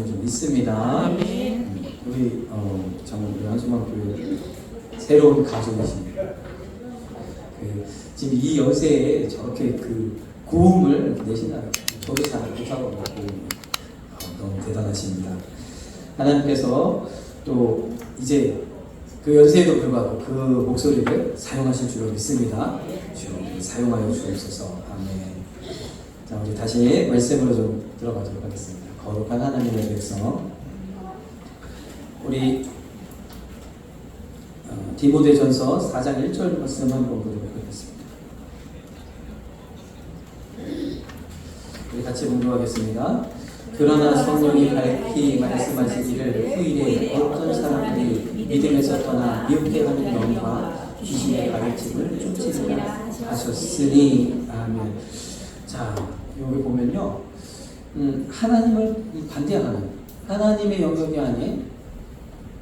줄 믿습니다. 아멘. 우리 정말 우리 한수만교회 새로운 가족이십니다. 지금 이 연세에 저렇게 그 고음을 내신다는 저도 잘 못하고 너무 대단하십니다. 하나님께서 또 이제 그 연세에도 불구하고 그 목소리를 사용하실 줄 믿습니다. 주 사용하여 주옵소서. 아멘. 자, 우리 다시 말씀으로 좀 들어가도록 하겠습니다. 거룩한 하나님의 백성, 우리 디모데전서 4장 1절 말씀 한번 보도록 하겠습니다. 우리 같이 공부하겠습니다. 그러나 성령이 밝히 말씀하시기를 후일에 어떤 사람들이 믿음에서 떠나 미혹해 하는 영과 귀신의 가르침을 쫓으리라 하셨으니. 아멘. 자, 여기 보면요, 하나님을 반대하는 하나님의 영역이 아닌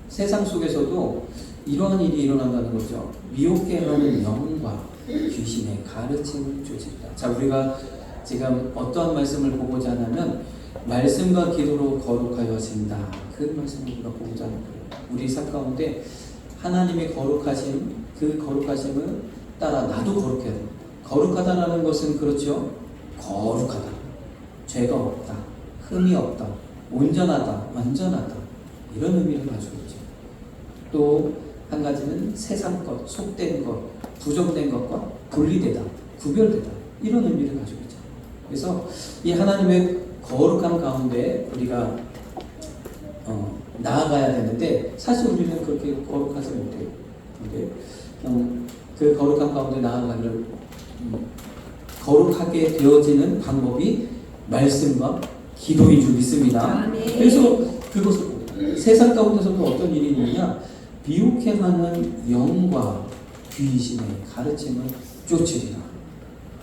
세상 속에서도 이러한 일이 일어난다는 거죠. 미혹해 하는 영과 귀신의 가르침을 쫓으리라. 자, 우리가 지금 어떠한 말씀을 보고자 하냐면 말씀과 기도로 거룩하여 하신다. 그 말씀을 우리가 보고자 하는 거예요. 우리 삶 가운데 하나님의 거룩하심, 그 거룩하심을 따라 나도 거룩해야 돼. 거룩하다라는 것은 그렇죠. 거룩하다. 죄가 없다. 흠이 없다. 온전하다. 완전하다. 이런 의미를 가지고 있죠. 또 한 가지는 세상 것, 속된 것, 부정된 것과 분리되다. 구별되다. 이런 의미를 가지고 있죠. 그래서 이 하나님의 거룩함 가운데 우리가 나아가야 되는데 사실 우리는 그렇게 거룩하지 못해요. 근데 그 거룩함 가운데 나아가기를 거룩하게 되어지는 방법이 말씀과 기도인 줄 믿습니다. 그래서 그것을 세상 가운데서도 어떤 일이 있느냐, 미혹행하는 영과 귀신의 가르침을 쫓으리라.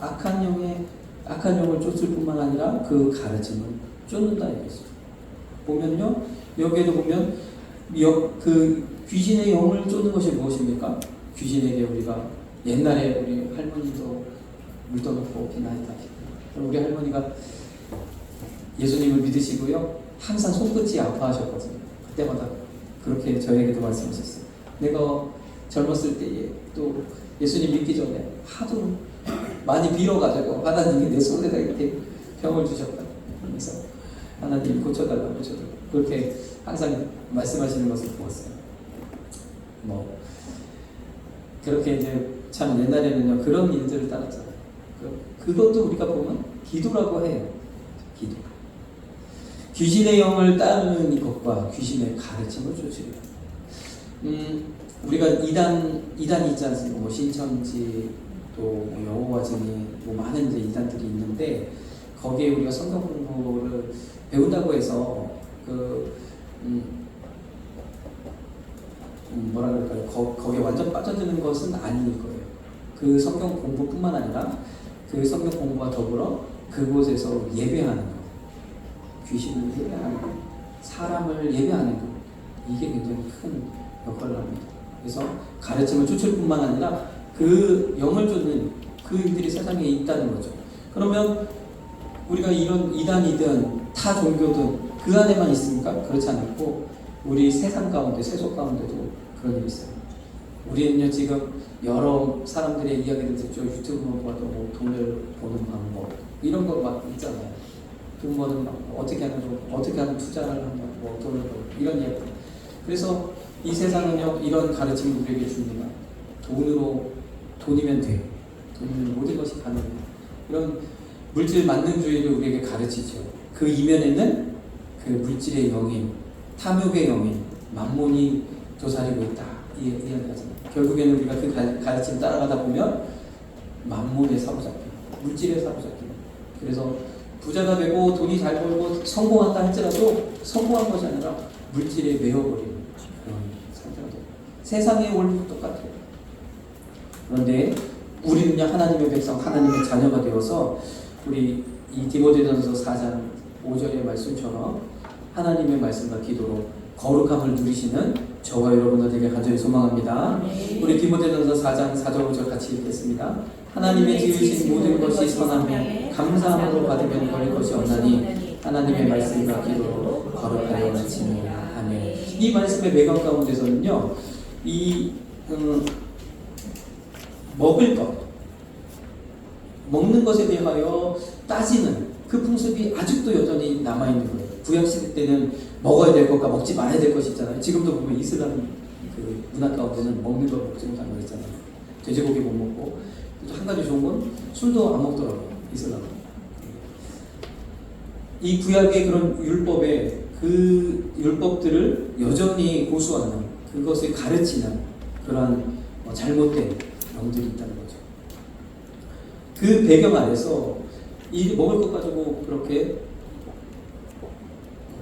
악한 영을 쫓을 뿐만 아니라 그 가르침을 쫓는다 이랬어요. 보면요, 여기에도 보면 그 귀신의 영을 쫓는 것이 무엇입니까? 귀신에게 우리가 옛날에 우리 할머니도 물 떠놓고 비나했다. 우리 할머니가 예수님을 믿으시고요, 항상 손끝이 아파하셨거든요. 그때마다 그렇게 저에게도 말씀하셨어요. 내가 젊었을 때에 또 예수님 믿기 전에 하도 많이 빌어가지고 하나님이 내 손에다 이렇게 병을 주셨다. 그래서 하나님 고쳐달라고 그렇게 항상 말씀하시는 것을 보았어요. 뭐 그렇게 이제 참 옛날에는요 그런 일들을 따랐잖아요. 그것도 우리가 보면 기도라고 해요. 기도. 귀신의 영을 따르는 것과 귀신의 가르침을 쫓으리라. 우리가 이단이 있지 않습니까? 뭐 신천지 또 여호와 증인 뭐 많은 이제 이단들이 있는데 거기에 우리가 성경 공부를 배운다고 해서 뭐라 그럴까요? 거기에 완전 빠져드는 것은 아닐 거예요. 그 성경 공부뿐만 아니라 그 성경 공부와 더불어 그곳에서 예배하는 것, 귀신을 예배하는 것, 사람을 예배하는 것, 이게 굉장히 큰 역할을 합니다. 그래서 가르침을 쫓을 뿐만 아니라 그 영을 쫓는 그 일들이 세상에 있다는 거죠. 그러면 우리가 이런 이단이든 타 종교든 그 안에만 있습니까? 그렇지 않고 우리 세상 가운데, 세속 가운데도 그런 일이 있어요. 우리는요 지금 여러 사람들의 이야기를 듣죠. 유튜브만 봐도 뭐 돈을 버는 방법 이런 거 막 있잖아요. 돈 버는 방법, 어떻게 하는 투자를 하면 뭐 돈을 벌고 이런 이야기. 그래서 이 세상은요 이런 가르침을 우리에게 줍니다. 돈이면 돼요. 돈이면 모든 것이 가능해요. 이런 물질 만능주의를 우리에게 가르치죠. 그 이면에는 그 물질의 영인, 탐욕의 영인, 만몬이 도사리고 있다. 이야기하잖아요. 결국에는 우리가 그 가르침 따라가다 보면 만몬에 사로잡혀, 물질에 사로잡혀. 그래서 부자가 되고 돈이 잘 벌고 성공한다 할지라도 성공한 것이 아니라 물질에 매여버리는 그런 상태가 돼요. 세상의 원리도 똑같아요. 그런데 우리는요 하나님의 백성, 하나님의 자녀가 되어서 우리 이 디모데전서 4장 5절의 말씀처럼 하나님의 말씀과 기도로 거룩함을 누리시는 저와 여러분들 되게 간절히 소망합니다. 우리 디모데전서 4장 4절 5절 같이 읽겠습니다. 하나님의 지으신 모든 것이 선하며 감사함으로 받으면 버릴 것이 없나니 하나님의 말씀과 기도로 거룩하여 이 말씀의 배경 가운데서는요, 이 먹을 것, 먹는 것에 대하여 따지는 그 풍습이 아직도 여전히 남아있는 거예요. 구약시대 때는 먹어야 될 것과 먹지 말아야 될 것이 있잖아요. 지금도 보면 이슬람 그 문화 가운데는 먹는 걸 먹지 못하는 거 있잖아요. 돼지고기 못 먹고, 또 한 가지 좋은 건 술도 안 먹더라고요. 이슬람은. 이 구약의 그런 율법에 그 율법들을 여전히 고수하는, 그것을 가르치는 그러한 잘못된 영들이 있다는 거죠. 그 배경 아래서 이 먹을 것 가지고 그렇게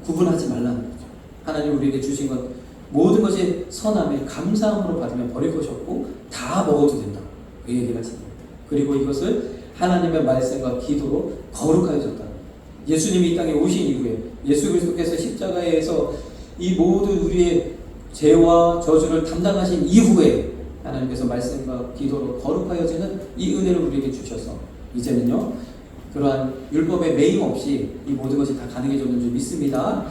구분하지 말라는 거죠. 하나님 우리에게 주신 것 모든 것이 선함에 감사함으로 받으면 버릴 것이 없고 다 먹어도 된다. 그 얘기를 하십니다. 그리고 이것을 하나님의 말씀과 기도로 거룩하게 줬다. 예수님이 이 땅에 오신 이후에 예수 그리스도께서 십자가에서 이 모든 우리의 죄와 저주를 담당하신 이후에 하나님께서 말씀과 기도로 거룩하여지는 이 은혜를 우리에게 주셔서 이제는요 그러한 율법의 매임 없이 이 모든 것이 다 가능해졌는 줄 믿습니다.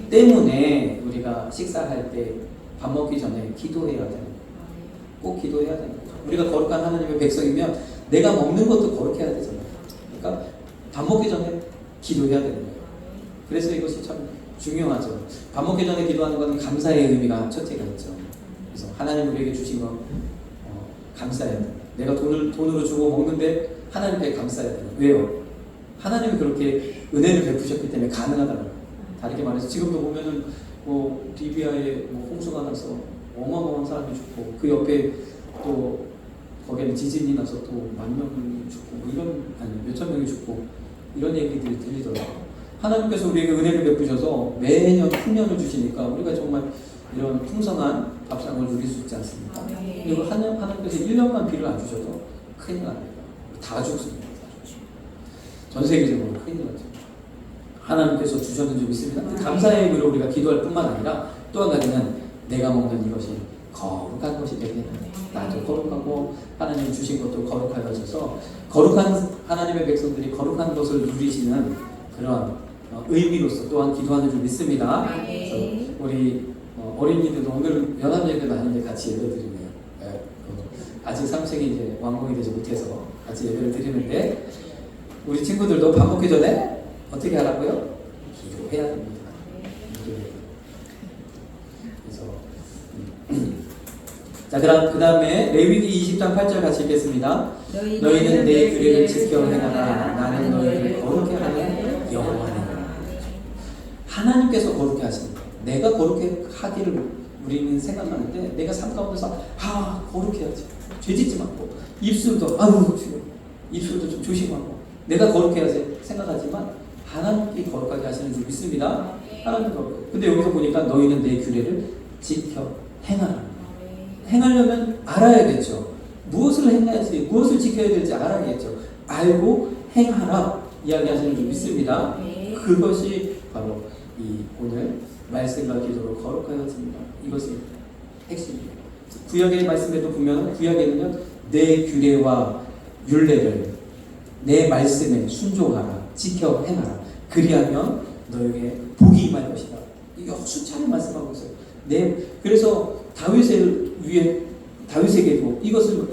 때문에 우리가 식사할 때 밥 먹기 전에 기도해야 되는 거예요. 꼭 기도해야 되는 거죠. 우리가 거룩한 하나님의 백성이면 내가 먹는 것도 거룩해야 되잖아요. 그러니까 밥 먹기 전에 기도해야 되는 거예요. 그래서 이것이 참 중요하죠. 밥 먹기 전에 기도하는 것은 감사의 의미가 첫째가 있죠. 그래서 하나님 우리에게 주신 거 감사해야 돼. 내가 돈으로 주고 먹는데 하나님께 감사해야 돼요. 왜요? 하나님이 그렇게 은혜를 베푸셨기 때문에 가능하다는 거예요. 다르게 말해서 지금도 보면은 리비아에 홍수가 나서 어마어마한 사람이 죽고 그 옆에 또 거기는 지진이 나서 또 10,000명이 죽고 이런 아니 몇천 명이 죽고 이런 얘기들이 들리더라고요. 하나님께서 우리에게 은혜를 베푸셔서 매년 풍년을 주시니까 우리가 정말 이런 풍성한 밥상을 누릴 수 있지 않습니까? 그리고 하나님께서 1년만 비를 안 주셔도 큰일 납니다. 다 죽습니다. 전 세계적으로 큰일 나죠. 하나님께서 주셨는 줄 믿습니다. 감사의 의미로 우리가 기도할 뿐만 아니라 또 한 가지는 내가 먹는 이것이 거룩한 것이 되게 나도 거룩하고 하나님 주신 것도 거룩하여져서 거룩한 하나님의 백성들이 거룩한 것을 누리시는 그런 의미로서 또한 기도하는 줄 믿습니다. 그래서 우리 어린이들도 오늘 연합예배는 아닌데 같이 예배를 드리네요. 아직 삼sek이 이제 완공이 되지 못해서 같이 예배를 드리는데 우리 친구들도 밥 먹기 전에 어떻게 하라고요? 기도해야 됩니다. 그래서 자 그 다음에 레위기 20장 8절 같이 읽겠습니다. 너희는 내 규례를 지켜 행하라. 나는 너희를 거룩해 하는 여호와니라. 하나님께서 거룩해 하십니다. 내가 거룩해 하기를 우리는 생각하는데 내가 삶 가운데서 거룩해야지. 죄짓지 말고 입술도 입술도 좀 조심하고 내가 거룩해야지 생각하지만 하나님께 거룩하게 하시는 줄 믿습니다. 하나님 거룩해. 근데 여기서 보니까 너희는 내 규례를 지켜 행하라. 행하려면 알아야겠죠. 무엇을 행해야지, 무엇을 지켜야 될지 알아야겠죠. 알고 행하라 이야기하시는 줄 믿습니다. 그것이 바로 이 오늘 말씀과 기도로 거룩하여집니다. 이것이 핵심입니다. 구약의 말씀에도 보면 구약에는요 내 규례와 율례를 내 말씀에 순종하라, 지켜 행하라. 그리하면 너에게 복이 임할 것이다. 이게 수차례 말씀하고 있어요. 그래서 다윗에게도 이것을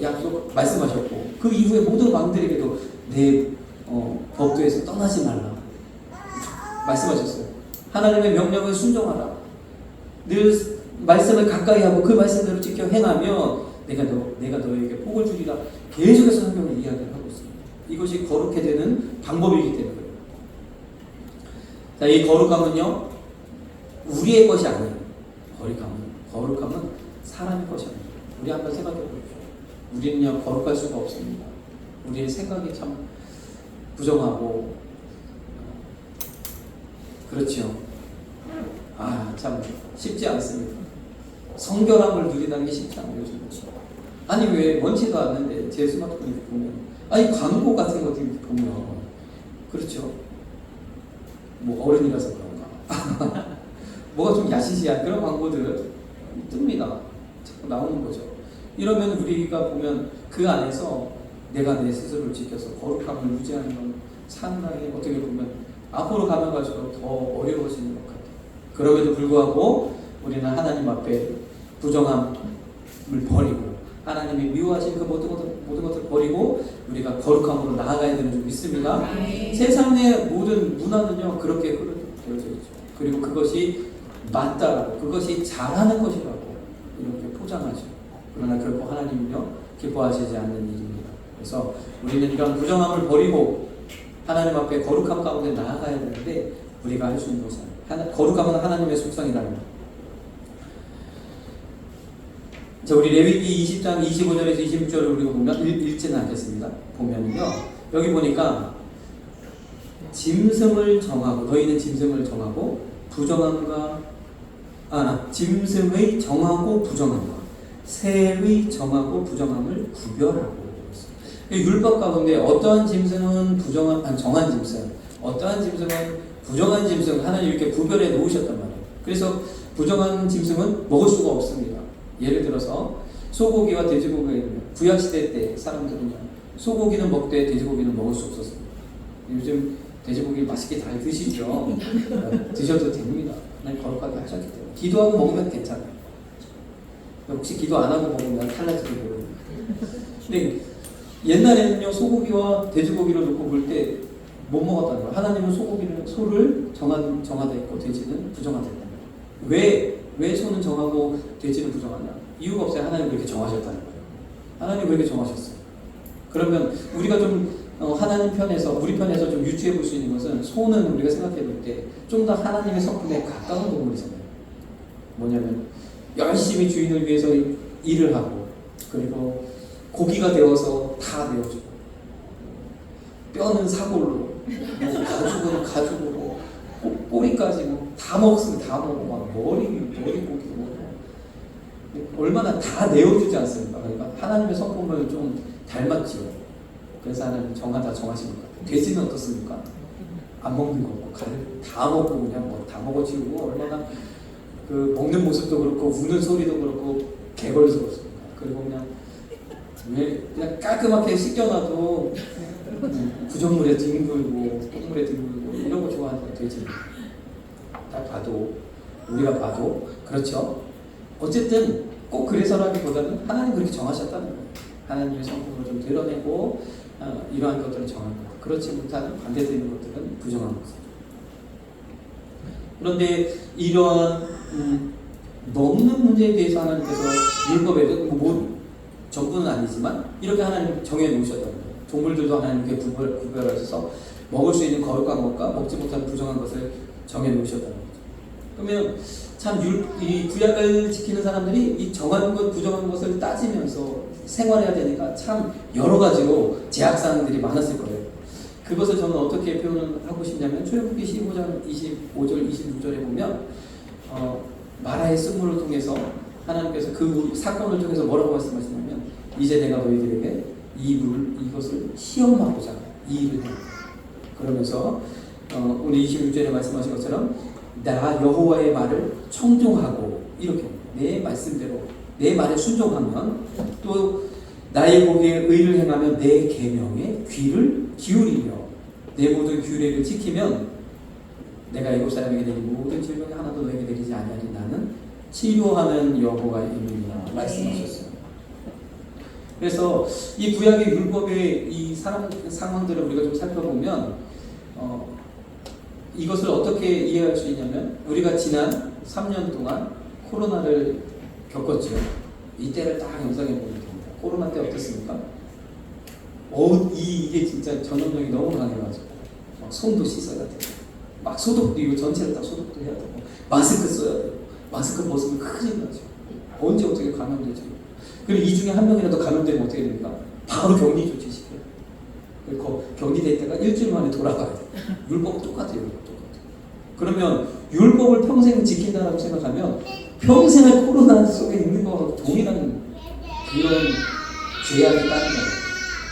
말씀하셨고 그 이후에 모든 왕들에게도 내 법도에서 떠나지 말라 말씀하셨어요. 하나님의 명령을 순종하라. 늘 말씀을 가까이 하고 그 말씀대로 지켜 행하면 내가 너에게 복을 주리라. 계속해서 성경을 이야기를 하고 있습니다. 이것이 거룩해 되는 방법이기 때문에 자, 이 거룩함은요 우리의 것이 아니에요. 거룩함은 사람의 것이 아니에요. 우리 한번 생각해 보십시오. 우리는요 거룩할 수가 없습니다. 우리의 생각이 참 부정하고 그렇죠. 참 쉽지 않습니다. 성결함을 누리는 게 쉽지 않아요. 요즘. 아니 왜 원치도 않는데 제 스마트폰 이렇게 보면 광고 같은 거 이렇게 보면 그렇죠. 어른이라서 그런가. 뭐가 좀 야시시한 그런 광고들 뜹니다. 자꾸 나오는 거죠. 이러면 우리가 보면 그 안에서 내가 내 스스로를 지켜서 거룩함을 유지하는 건 상당히 어떻게 보면 앞으로 가면 갈수록 더 어려워지는 것 같아요. 그럼에도 불구하고 우리는 하나님 앞에 부정함을 버리고 하나님이 미워하신 그 모든 것을 버리고 우리가 거룩함으로 나아가야 되는 줄 믿습니다. 세상의 모든 문화는요 그렇게 되어져 있죠. 그리고 그것이 맞다라고, 그것이 잘하는 것이라고 이렇게 포장하죠. 그러나 결코 하나님은요 기뻐하시지 않는 일입니다. 그래서 우리는 이런 부정함을 버리고 하나님 앞에 거룩함 가운데 나아가야 되는데 우리가 할 수 있는 것은 거룩함은 하나님의 속성이라는 것. 자, 우리 레위기 20장 25절에서 26절을 우리가 보면 읽지는 않겠습니다. 보면은요 여기 보니까 짐승을 정하고, 너희는 짐승을 정하고 짐승의 정하고 부정함과 새의 정하고 부정함을 구별하고 있어요. 율법 가운데 어떠한 짐승은 정한 짐승, 어떠한 짐승은 부정한 짐승, 하나님 이렇게 구별해 놓으셨단 말이에요. 그래서 부정한 짐승은 먹을 수가 없습니다. 예를 들어서 소고기와 돼지고기가 있는 구약시대 때 사람들은요 소고기는 먹되 돼지고기는 먹을 수 없었습니다. 요즘 돼지고기 맛있게 잘 드시죠? 드셔도 됩니다. 거룩하게 하셨기 때문에. 기도하고 먹으면 괜찮아요. 혹시 기도 안 하고 먹으면 탈날지도 모릅니다. 근데 옛날에는요 소고기와 돼지고기를 놓고 볼 때 못 먹었다는 거예요. 하나님은 소를 정하다 있고 돼지는 부정하다 있다. 왜 소는 정하고 돼지는 부정하냐? 이유가 없어요. 하나님 그렇게 정하셨다는 거예요. 하나님 그렇게 정하셨어요. 그러면 우리가 좀 하나님 편에서, 우리 편에서 좀 유추해 볼 수 있는 것은 소는 우리가 생각해 볼 때 좀 더 하나님의 성품에 가까운 동물이잖아요. 뭐냐면 열심히 주인을 위해서 일을 하고, 그리고 고기가 되어서 다 내어주고, 뼈는 사골로, 가죽은 가죽으로, 꼬리까지 다 먹으면 다 먹고, 막 머리 고기도 먹고, 얼마나 다 내어주지 않습니까? 그러니까 하나님의 성품을 좀 닮았죠. 그래서 하나님 정하신 것 같아요. 돼지는 어떻습니까? 안 먹는 거고, 다 먹고 그냥 다 먹어치우고, 얼마나 그 먹는 모습도 그렇고, 우는 소리도 그렇고, 개걸스럽습니다. 그리고 그냥 깔끔하게 씻겨놔도 부정물에 뒹굴고, 똥물에 뒹굴고, 이런 거 좋아하는 돼지는. 우리가 봐도, 그렇죠? 어쨌든 꼭 그래서라기보다는 하나님 그렇게 정하셨다는 거예요. 하나님의 성품을 좀 드러내고, 이러한 것들을 정한 것. 그렇지 못한 반대되는 것들은 부정한 것이죠. 그런데 이러한 먹는 문제에 대해서 하나님께서 율법에도 전부는 아니지만 이렇게 하나님 정해 놓으셨다는 거예요. 동물들도 하나님께 구별하셔서 먹을 수 있는 거룩한 것과 먹지 못한 부정한 것을 정해 놓으셨다는 거죠. 그러면 참 이 구약을 지키는 사람들이 이 정한 것, 부정한 것을 따지면서 생활해야 되니까 참 여러 가지로 제약사항들이 많았을 거예요. 그것을 저는 어떻게 표현을 하고 싶냐면 출애굽기 15장 25절 26절에 보면 마라의 쓴물을 통해서 하나님께서 그 사건을 통해서 뭐라고 말씀하시냐면 이제 내가 너희들에게 이것을 시험하고자 이 일을 해. 그러면서 오늘 26절에 말씀하신 것처럼 나 여호와의 말을 청종하고 이렇게 내 말씀대로 내 말에 순종하면 또 나의 보기에 의를 행하면 내 계명에 귀를 기울이며 내 모든 규례를 지키면 내가 애굽 사람에게 내린 모든 질병이 하나도 너에게 내리지 아니하니 나는 치료하는 여호와이니라 말씀하셨어요. 그래서 이 구약의 율법의 이 상황들을 우리가 좀 살펴보면 이것을 어떻게 이해할 수 있냐면 우리가 지난 3년 동안 코로나를 겪었죠. 이때를 딱 영상에 보면 됩니다. 코로나 때 어땠습니까? 이게 진짜 전염력이 너무 강해가지고 막 손도 씻어야 되고 막 소독도 이거 전체를 다 소독도 해야 되고 마스크 써야 되고 마스크 벗으면 큰일 나죠. 언제 어떻게 감염되죠? 그리고 이 중에 한 명이라도 감염되면 어떻게 됩니까? 바로 격리 조치 시켜요. 그리고 격리돼 있다가 일주일 만에 돌아가야 돼요. 율법 똑같아요. 그러면 율법을 평생 지킨다고 생각하면 평생을 코로나 속에 있는 거하고 동일한 그런 죄악이 따른 거예요.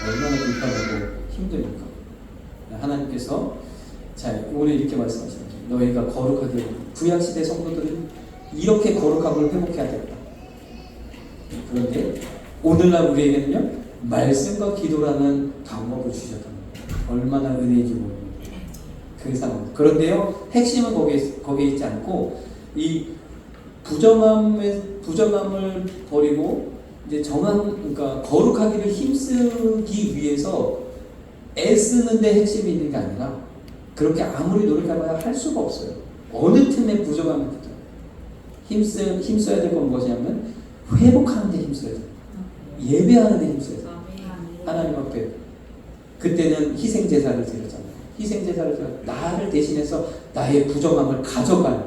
얼마나 불편하고 힘듭니까? 하나님께서 오늘 이렇게 말씀하시는 거죠. 너희가 거룩하게 구약시대 성도들은 이렇게 거룩함을 회복해야 된다. 그런데 오늘날 우리에게는요 말씀과 기도라는 방법을 주셨다는 거예요. 얼마나 은혜인지 모릅니다. 그 상황. 그런데요 핵심은 거기에 있지 않고 이 부정함을 버리고 이제 그러니까 거룩하기를 힘쓰기 위해서 애쓰는데 핵심이 있는 게 아니라 그렇게 아무리 노력해봐야 할 수가 없어요. 어느 틈에 부정함이 붙어요. 힘써야 될 건 무엇이냐면 회복하는 데 힘써야 돼요. 예배하는 데 힘써야 돼요. 하나님 앞에 그때는 희생제사를 드렸잖아요. 희생제사를 드려 나를 대신해서 나의 부정함을 가져갈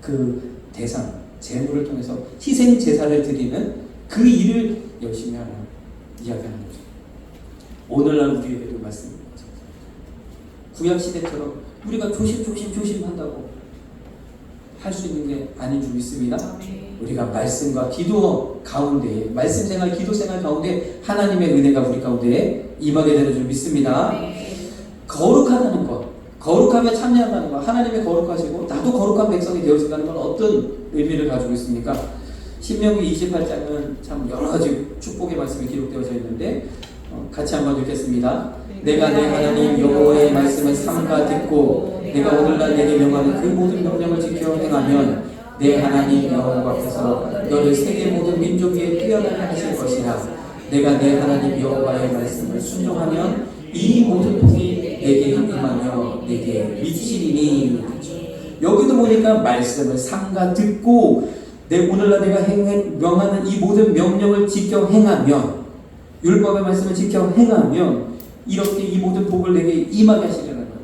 그 대상, 제물을 통해서 희생제사를 드리는 그 일을 열심히 하는 이야기하는 거죠. 오늘날 우리에게도 말씀입니다. 구약시대처럼 우리가 조심 한다고 할 수 있는 게 아닌 줄 믿습니다. 우리가 말씀과 기도 가운데, 말씀 생활, 기도 생활 가운데 하나님의 은혜가 우리 가운데 임하게 되는 줄 믿습니다. 거룩하다는 것, 거룩함에 참여한다는 것, 하나님의 거룩하시고 나도 거룩한 백성이 되어진다는 건 어떤 의미를 가지고 있습니까? 신명기 28장은 참 여러 가지 축복의 말씀이 기록되어져 있는데 같이 한번 읽겠습니다. 내가 내 하나님 여호와의 말씀을 삼가 듣고 내가 오늘날 내게 명하는 그 모든 명령을 지켜 행하면 내 하나님 여호와 앞에서 너를 세계 모든 민족 위에 뛰어나게 하실 것이라. 내가 내 하나님 여호와의 말씀을 순종하면 이 모든 복이 내게 임하며 내게 미치리니. 여기도 보니까 말씀을 삼가 듣고 오늘날 내가 명하는 이 모든 명령을 지켜 행하면, 율법의 말씀을 지켜 행하면 이렇게 이 모든 복을 내게 임하게 하시려는 거예요.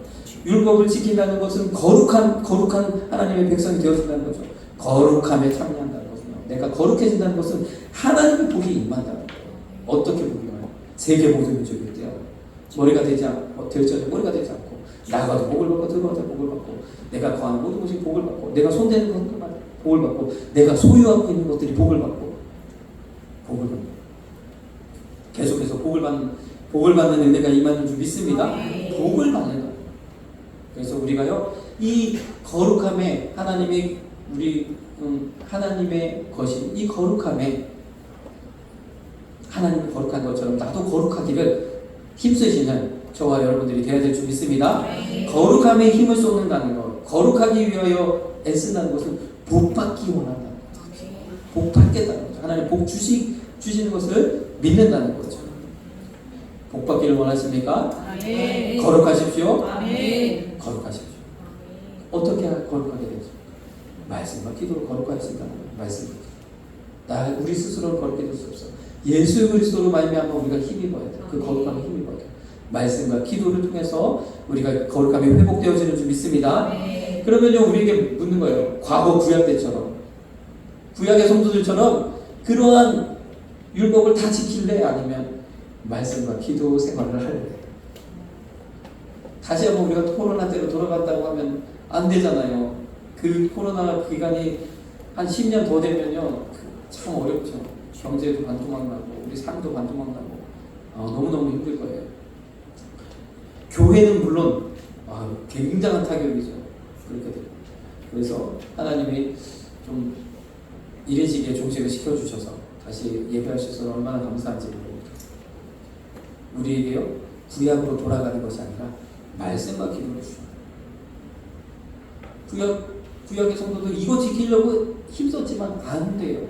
율법을 지킨다는 것은 거룩한 하나님의 백성이 되어진다는 거죠. 거룩함에 참여한다는 것은요. 내가 거룩해진다는 것은 하나님의 복이 임한다는 거예요. 어떻게 복이 임해요? 세계 모든 민족일 때요. 머리가 되지 않고 머리가 되지 않고 나가도 복을 받고 들어가도 복을 받고 내가 거하는 모든 것이 복을 받고 내가 손대는 것들만 복을 받고 내가 소유하고 있는 것들이 복을 받고 계속해서 복을 받는 은혜가 임하는 줄 믿습니다. 복을 받는 거예요. 그래서 우리가요 이 거룩함에 하나님의 것이 이 거룩함에 하나님이 거룩한 것처럼 나도 거룩하기를 힘쓰시는 저와 여러분들이 되어야 될 줄 믿습니다. 거룩함에 힘을 쏟는다는 것, 거룩하기 위하여 애쓴다는 것은 복받기 원한다는 거죠. 복받겠다는 거죠. 하나님 복 주시는 것을 믿는다는 거죠. 복받기를 원하십니까? 아멘. 거룩하십시오. 아멘. 거룩하십시오. 어떻게 거룩하게 되죠? 말씀과 기도로 거룩하신다는 말씀. 우리 스스로는 거룩해 될 수 없어. 예수 그리스도로 말미암아 우리가 힘입어야 돼. 그 거룩함에 힘입어야 돼. 말씀과 기도를 통해서 우리가 거룩함이 회복되어지는 줄 믿습니다. 네. 그러면요 우리에게 묻는 거예요. 과거 구약 때처럼, 구약의 성도들처럼 그러한 율법을 다 지킬래? 아니면 말씀과 기도 생활을 할래? 다시 한번 우리가 코로나 때로 돌아간다고 하면 안 되잖아요. 그 코로나 기간이 한 10년 더 되면요 참 어렵죠. 경제도 반토막 나고 우리 삶도 반토막 나고 너무너무 힘들 거예요. 교회는 물론 굉장한 타격이죠. 그렇게 돼요. 그래서 하나님이 좀 이래지게 종식을 시켜주셔서 다시 예배할 수 있어서 얼마나 감사한지 모릅니다. 우리에게요 구약으로 돌아가는 것이 아니라 말씀과 기도를 주셔요. 구약의 성도들 이거 지키려고 힘썼지만 안 돼요.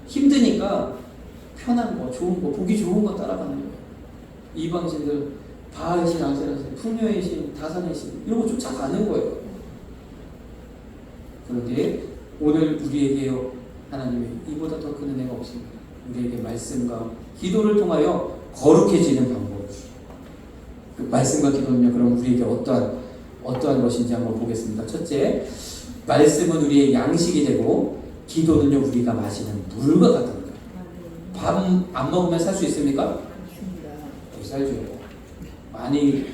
힘드니까 편한 거, 좋은 거, 보기 좋은 거 따라가는 거예요. 이방신들 바알의 신, 아세라의 신, 풍요의 신, 다산의 신 이런 거 쫓아가는 거예요. 그런데 오늘 우리에게요 하나님이 이보다 더 큰 은혜가 없습니다. 우리에게 말씀과 기도를 통하여 거룩해지는 방법. 그 말씀과 기도는요 그럼 우리에게 어떠한 것인지 한번 보겠습니다. 첫째, 말씀은 우리의 양식이 되고 기도는요 우리가 마시는 물과 같은 거예요. 밥 안 먹으면 살 수 있습니까? 살죠. 많이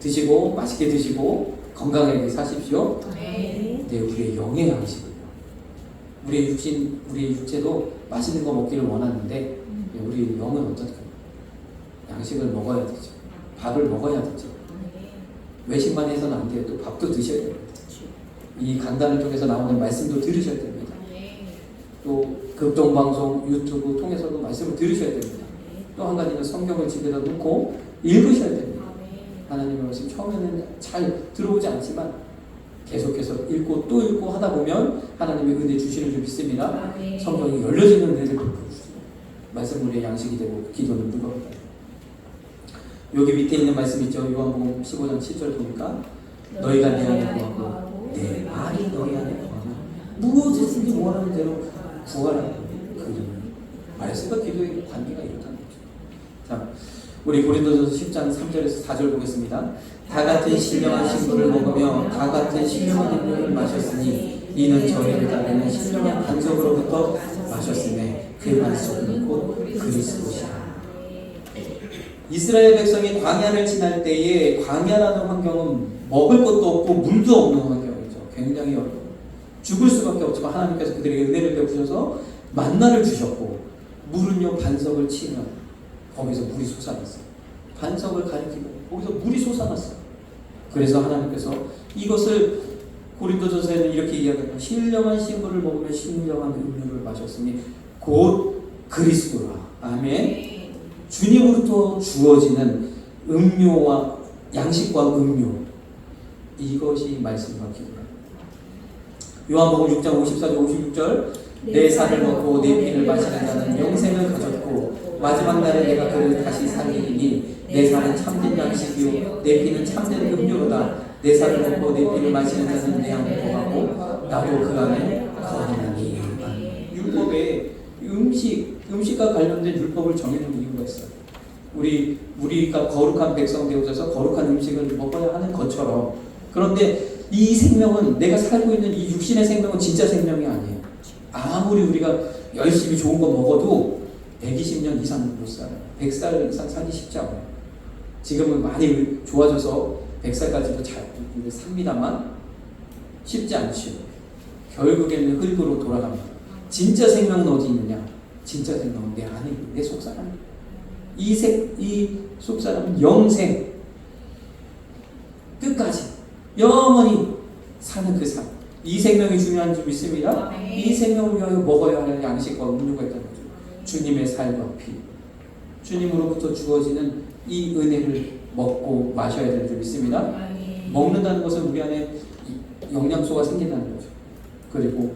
드시고 맛있게 드시고 건강하게 사십시오. 근데 우리의 영의 양식은요. 우리의 육체도 맛있는 거 먹기를 원하는데 우리 영은 어떨까요? 양식을 먹어야 되죠. 밥을 먹어야 되죠. 외식만 해서는 안 돼요. 또 밥도 드셔야 됩니다. 이 강단을 통해서 나오는 말씀도 들으셔야 됩니다. 또 극동방송, 유튜브 통해서도 말씀을 들으셔야 됩니다. 또 한 가지는 성경을 집에다 놓고 읽으셔야 됩니다. 하나님의 말씀 처음에는 잘 들어오지 않지만 계속해서 읽고 또 읽고 하다 보면 하나님의 은혜 주시는 줄 믿습니다. 성경이 열려지는 은혜를 베풀어 주시고 말씀 우리의 양식이 되고 기도는 뜨겁다. 여기 밑에 있는 말씀 있죠. 요한복음 15장 7절 보니까 너희가 내 안에 구하고 내 말이 너희 안에 구하면 무엇이든지 원하는 대로 구하라는 그 말씀과 기도의 관계가 이렇다는 거죠. 자, 우리 고린도전서 10장 3절에서 4절 보겠습니다. 다 같은 신령한 신부를 먹으며 다 같은 신령한 음료를 마셨으니 이는 저희를 따르는 신령한 반석으로부터 마셨음에 그 반석은 곧 그리스도시라. 이스라엘 백성이 광야를 지날 때에 광야라는 환경은 먹을 것도 없고 물도 없는 환경이죠. 굉장히 어려워. 죽을 수밖에 없지만 하나님께서 그들에게 은혜를 베푸셔서 만나를 주셨고 물은요 반석을 치면 거기서 물이 솟아났어요. 반석을 가리키고 거기서 물이 솟아났어요. 그래서 하나님께서 이것을 고린도전서에는 이렇게 이야기합니다. 신령한 신부를 먹으면 신령한 음료를 마셨으니 곧 그리스도라. 아멘. 주님으로부터 주어지는 음료와 양식과 음료, 이것이 말씀과 기도예요. 요한복음 6장 54절 56절 내 살을 먹고 내 피를 마시는 자는 영생을 가졌고 마지막 날에 내가 그를 다시 살리리니 내 살은 참된 양식이요 내 피는 참된 음료로다. 내 살을 먹고 내 피를 마시는 자는 내 안에 거하고 나도 그 안에 거하나니. 율법에 음식과 관련된 율법을 정해놓은 이유가 있어요. 우리가 거룩한 백성 되어져서 거룩한 음식을 먹어야 하는 것처럼. 그런데 이 생명은, 내가 살고 있는 이 육신의 생명은 진짜 생명이 아니에요. 아무리 우리가 열심히 좋은 거 먹어도 120년 이상 못 살아요. 100살 이상 살기 쉽지 않아요. 지금은 많이 좋아져서 100살까지도 잘 삽니다만 쉽지 않죠. 결국에는 흙으로 돌아갑니다. 진짜 생명은 어디 있느냐? 진짜 생명은 내 안에 있는 내 속사람. 이 속사람은 영생, 끝까지 영원히 사는 그 삶. 이 생명이 중요한 줄 믿습니다. 이 생명을 위하여 먹어야 할 양식과 음료가 있다는 거죠. 주님의 살과 피, 주님으로부터 주어지는 이 은혜를 먹고 마셔야 되는 줄 믿습니다. 먹는다는 것은 우리 안에 영양소가 생긴다는 거죠. 그리고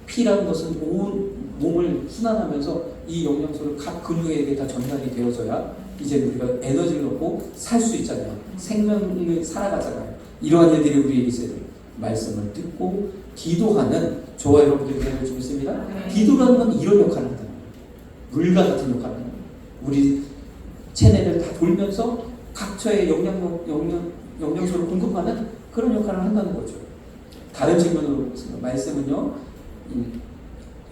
피라는 것은 온 몸을 순환하면서 이 영양소를 각 근육에게 다 전달이 되어져야 이제 우리가 에너지를 얻고 살 수 있잖아요. 생명을 살아가잖아요. 이러한 일들이 우리에게 있어야 돼요. 말씀을 듣고 기도하는 저와 여러분들이 되는 줄 믿습니다. 기도라는 건 이런 역할을 한다는 거예요. 물과 같은 역할을 하는 거예요. 우리 체내를 다 돌면서 각처의 영양소를 공급하는 그런 역할을 한다는 거죠. 다른 측면으로 보겠습니다. 말씀은요,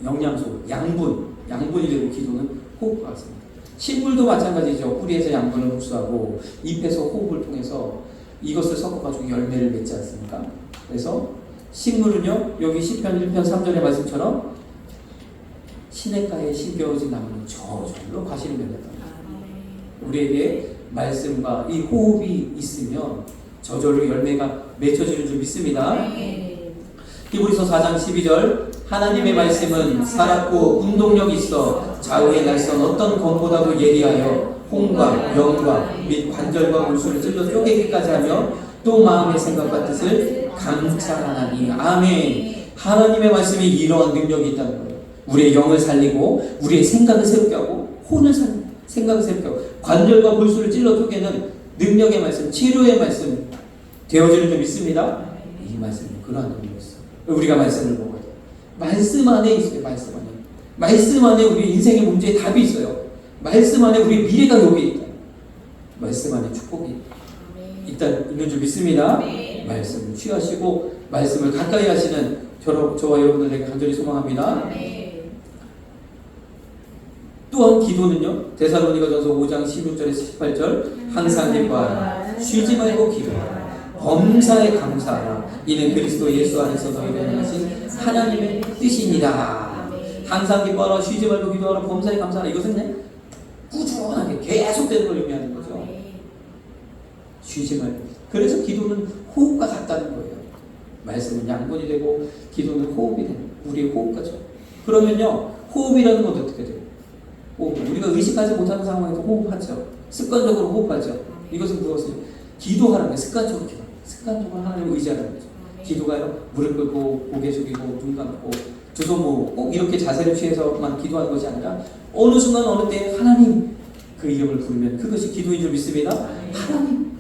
영양소, 양분이 되고 기도는 호흡과 같습니다. 식물도 마찬가지죠. 뿌리에서 양분을 흡수하고 잎에서 호흡을 통해서 이것을 섞어가지고 열매를 맺지 않습니까? 그래서 식물은요, 여기 시편 1편 3절의 말씀처럼 시냇가에 심겨진 나무는 저절로 과실을 맺는다. 우리에게 말씀과 이 호흡이 있으면 저절로 열매가 맺혀지는 줄 믿습니다. 히브리서 4장 12절 하나님의 말씀은 살았고 운동력이 있어 좌우의 날선 어떤 검보다도 예리하여 홍과 영과 및 관절과 골수를 찔러 쪼개기까지 하며 또 마음의 생각과 뜻을 감찰하나니. 아멘. 하나님의 말씀이 이러한 능력이 있다는 거예요. 우리의 영을 살리고 우리의 생각을 새롭게 하고 혼을 살리고 생각을 새롭게 하고 관절과 골수를 찔러 쪼개는 능력의 말씀, 치료의 말씀 되어지는 줄 믿습니다. 이 말씀은 그러한 능력이 있어요. 우리가 말씀을 먹어야 돼요. 말씀 안에 있어요. 말씀 안에. 말씀 안에 우리 인생의 문제에 답이 있어요. 말씀 안에 우리의 미래가 여기 있다. 말씀 안에 축복이 있는 줄 믿습니다. 말씀을 취하시고 말씀을 가까이 하시는 저와 여러분들에게 간절히 소망합니다. 또한 기도는요, 데살로니가전서 5장 16절에서 18절 항상 기뻐하라 쉬지 말고 기도하라 범사에 감사하라 이는 그리스도 예수 안에서 너희를 행하신 하나님의 뜻이니라. 항상 기뻐하라 쉬지 말고 기도하라 범사에 감사하라. 이것은 꾸준하게 계속되는 걸 의미하는 거죠. 쉬지 말고. 그래서 기도는 호흡과 같다는 거예요. 말씀은 양분이 되고 기도는 호흡이 되는 거예요. 우리의 호흡과죠. 그러면요, 호흡이라는 건 어떻게 돼요? 호흡. 우리가 의식하지 못하는 상황에서 호흡하죠. 습관적으로 호흡하죠. 이것은 무엇이죠? 기도하라는 거예요. 습관적으로 기도. 습관적으로 하나님을 의지하는 거죠. 기도가요, 무릎 꿇고 고개 숙이고 눈 감고 두 손 모으고 꼭 이렇게 자세를 취해서만 기도하는 것이 아니라 어느 순간 어느 때 하나님 그 이름을 부르면 그것이 기도인 줄 믿습니다. 하나님,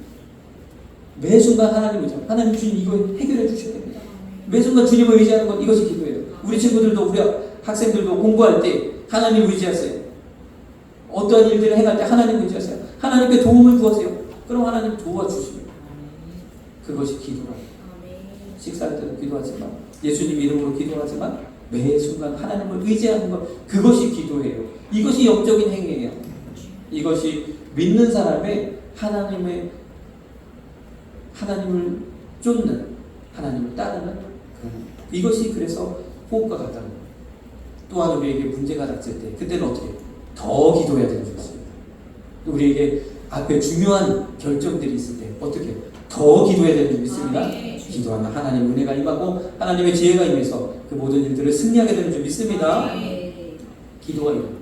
매 순간 하나님 의지, 하나님 주님 이거 해결해 주셔야 됩니다. 매 순간 주님을 의지하는 것, 이것이 기도예요. 우리 친구들도, 우리 학생들도 공부할 때 하나님 의지하세요. 어떠한 일들을 행할 때 하나님 의지하세요. 하나님께 도움을 구하세요. 그럼 하나님 도와주십니다. 그것이 기도라. 식사할 때도 기도하지만, 예수님 이름으로 기도하지만 매 순간 하나님을 의지하는 것, 그것이 기도예요. 이것이 영적인 행위예요. 이것이 믿는 사람의 하나님을 쫓는, 하나님을 따르는 이것이 그래서 호흡과 같다는 거예요. 또한 우리에게 문제가 닥칠 때 그때는 어떻게 해요? 더 기도해야 되는 줄 있습니다. 우리에게 앞에 중요한 결정들이 있을 때 어떻게 해요? 더 기도해야 되는 줄 믿습니다. 기도하면 하나님의 은혜가 임하고 하나님의 지혜가 임해서 그 모든 일들을 승리하게 되는 줄 믿습니다. 기도가 이런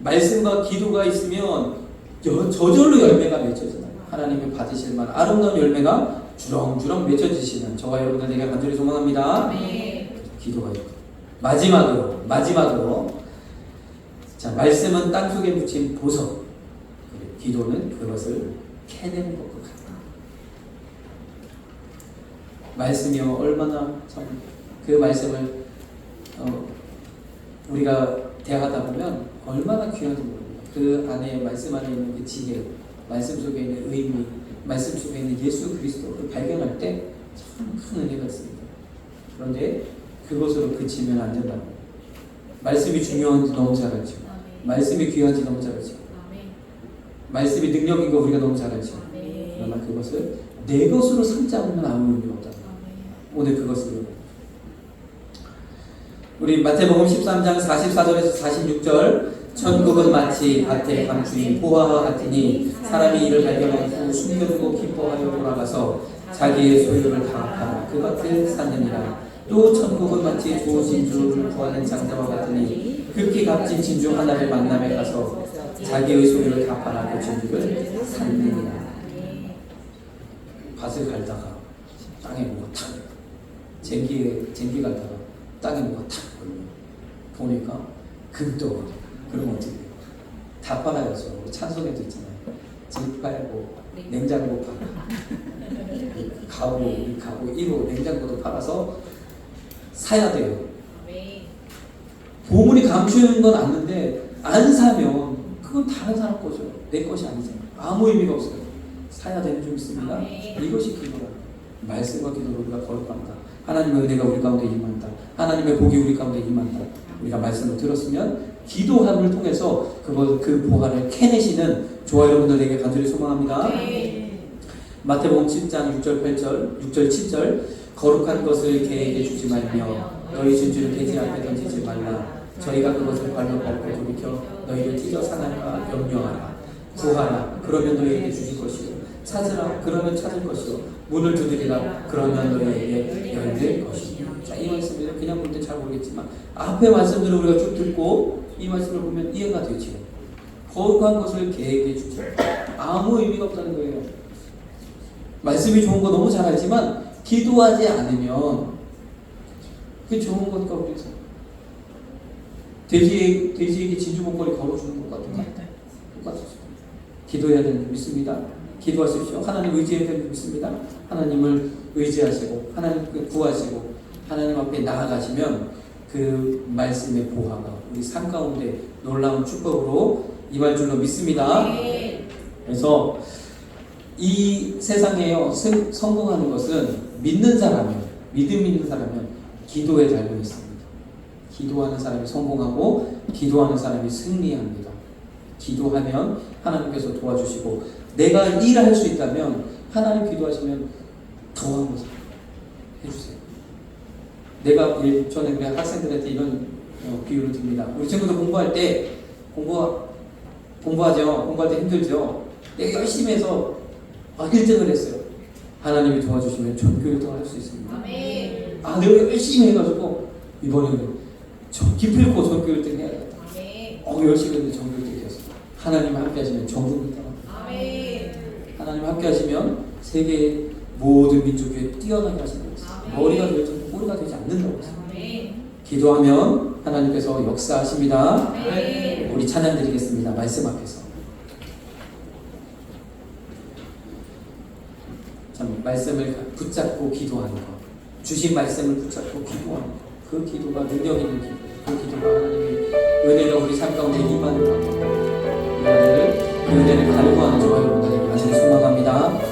말씀과 기도가 있으면 저절로 열매가 맺혀지나요? 하나님이 받으실 만한 아름다운 열매가 주렁주렁 맺혀지시는 저와 여러분들에게 간절히 소망합니다. 기도가 있고 마지막으로 자, 말씀은 땅속에 묻힌 보석, 기도는 그것을 캐내는 것과 같다. 말씀이요, 얼마나 참 그 말씀을 우리가 대하다 보면 얼마나 귀한지 모릅니다. 그 안에 말씀 안에 있는 그 지혜, 말씀 속에 있는 의미, 말씀 속에 있는 예수 그리스도를 발견할 때 참 큰 은혜가 있습니다. 그런데 그것으로 그치면 안 된다고. 말씀이 중요한지 너무 잘 알죠. 말씀이 귀한지 너무 잘 알죠. 말씀이 능력인 거 우리가 너무 잘 알죠. 그러나 그것을 내 것으로 삼지 않으면 아무 의미가 없다. 오늘 그것을 우리 마태복음 13장 44절에서 46절, 천국은 마치 밭에 감추인 보화와 같으니 사람이 이를 발견한 후 숨겨두고 기뻐하여 돌아가서 자기의 소유를 다 팔아 그 밭을 샀느니라. 또 천국은 마치 좋은 진주를 구하는 장자와 같으니 급히 값진 진주 하나를 만남에 가서 자기의 소유를 다 팔아 그 진주를 샀느니라. 밭을 갈다가 땅에 뭐가 탁, 쟁기 갈다가 땅에 뭐가 탁 보니까 금도, 그러면 어떻게 해요? 다 팔아야죠. 찬송에도 있잖아요. 집 팔고 냉장고 팔고 가구 1호 냉장고도 팔아서 사야 돼요. 보물이 감추는 건 아는데 안 사면 그건 다른 사람 거죠. 내 것이 아니잖아요. 아무 의미가 없어요. 사야 되는 줄 믿습니다. 이것이 기도라. 말씀과 기도로 우리가 거룩합니다. 하나님의 은혜가 우리 가운데 임한다. 하나님의 복이 우리 가운데 임한다. 우리가 말씀을 들었으면 기도함을 통해서 그 보화를 캐내시는 저와 여러분들에게 간절히 소망합니다. 마태복음 7장 6절 8절 6절 7절, 거룩한 것을 개에게 주지 말며 너희 진주를 돼지 앞에 던지지 말라. 저희가 그것을 발로 밟고 돌이켜 너희를 찢어 상할까 염려하라. 구하라, 그러면 너희에게 주실 것이요. 찾으라, 그러면 찾을 것이요. 문을 두드리라, 그러면 너희에게 열릴 것이요. 자, 이 말씀을 그냥 볼 때 잘 모르겠지만 앞에 말씀들을 우리가 쭉 듣고 이 말씀을 보면 이해가 되죠. 거룩한 것을 개에게 주지. 아무 의미가 없다는 거예요. 말씀이 좋은 거 너무 잘 알지만 기도하지 않으면 그 좋은 것과 우리서 돼지에게 진주 목걸이 걸어주는 것 같은가? 똑같습니다. 기도해야 되는 줄 믿습니다. 기도하십시오. 하나님 의지해야 되는 줄 믿습니다. 하나님을 의지하시고 하나님을 구하시고 하나님 앞에 나아가시면 그 말씀의 보화가 우리 삶 가운데 놀라운 축복으로 임할 줄로 믿습니다. 그래서 이 세상에요, 성공하는 것은 믿는 사람이요, 믿음 있는 사람은 기도에 달려 있습니다. 기도하는 사람이 성공하고 기도하는 사람이 승리합니다. 기도하면 하나님께서 도와주시고, 내가 일할 수 있다면 하나님 기도하시면 더한 것을 해주세요. 내가 전에 우리 학생들한테 이런 비유를 듭니다. 우리 친구들 공부할 때 공부하죠. 공부할 때 힘들죠. 내가 열심히 해서 1등을 했어요. 하나님이 도와주시면 전교 1등을 할 수 있습니다. 아멘. 내가 열심히 해가지고 이번에는 기필코 전교 1등 해야겠다. 열심히 했는데 전교 1등 되었어. 하나님 함께 하시면 전국 1등 합니다. 하나님 함께 하시면 세계 모든 민족 위에 뛰어나게 하신다고 했어요. 머리가 되지 꼬리가 되지 않는다고 했어요. 기도하면 하나님께서 역사하십니다. 우리 찬양 드리겠습니다. 말씀 앞에서. 참 말씀을 붙잡고 기도하는 것, 주신 말씀을 붙잡고 기도하는 것, 그 기도가 능력 있는 기도, 그 기도가 하나님의 은혜가 우리 삶 가운데 임하는 것, 우리 그 은혜를 갈구하는 저와 여러분들에게 하시길 소망합니다.